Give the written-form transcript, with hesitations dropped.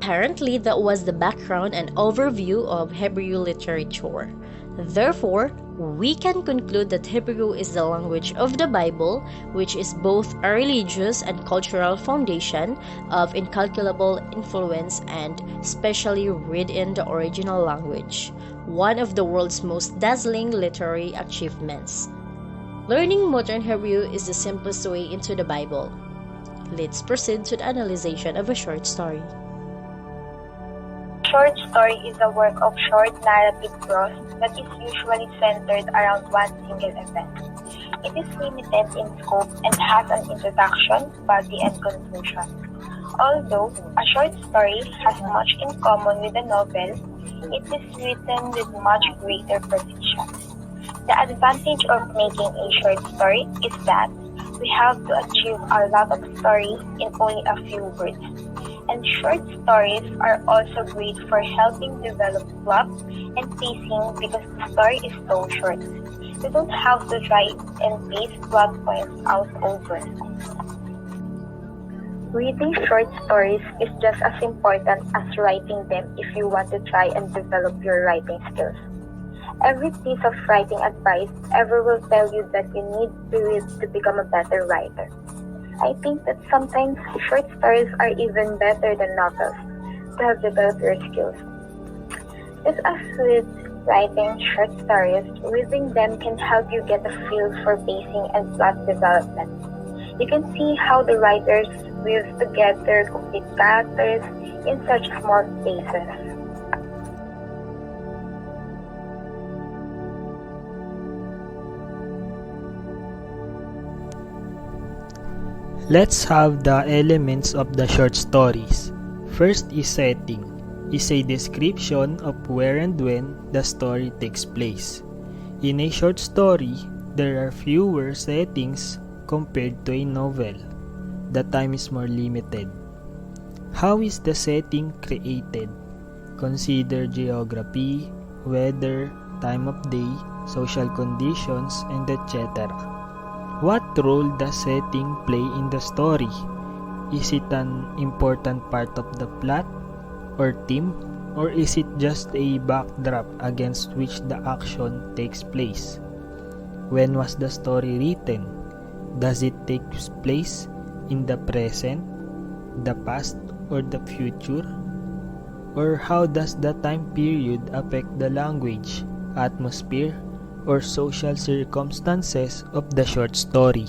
Apparently, that was the background and overview of Hebrew literature. Therefore, we can conclude that Hebrew is the language of the Bible, which is both a religious and cultural foundation of incalculable influence and specially read in the original language, one of the world's most dazzling literary achievements. Learning modern Hebrew is the simplest way into the Bible. Let's proceed to the analysis of a short story. Short story is a work of short narrative prose that is usually centered around one single event. It is limited in scope and has an introduction, body, and conclusion. Although a short story has much in common with a novel, it is written with much greater precision. The advantage of making a short story is that we have to achieve a lot of story in only a few words. And short stories are also great for helping develop plot and pacing because the story is so short. You don't have to try and pace plot points out over. Reading short stories is just as important as writing them if you want to try and develop your writing skills. Every piece of writing advice ever will tell you that you need to read to become a better writer. I think that sometimes short stories are even better than novels to have developed your skills. Just as with writing short stories, reading them can help you get a feel for pacing and plot development. You can see how the writers weave together complete characters in such small spaces. Let's have the elements of the short stories. First is setting. Is a description of where and when the story takes place. In a short story, there are fewer settings compared to a novel. The time is more limited. How is the setting created? Consider geography, weather, time of day, social conditions, and etc. What role does setting play in the story? Is it an important part of the plot or theme, or is it just a backdrop against which the action takes place? When was the story written? Does it take place in the present, the past, or the future? Or how does the time period affect the language, atmosphere, or social circumstances of the short story?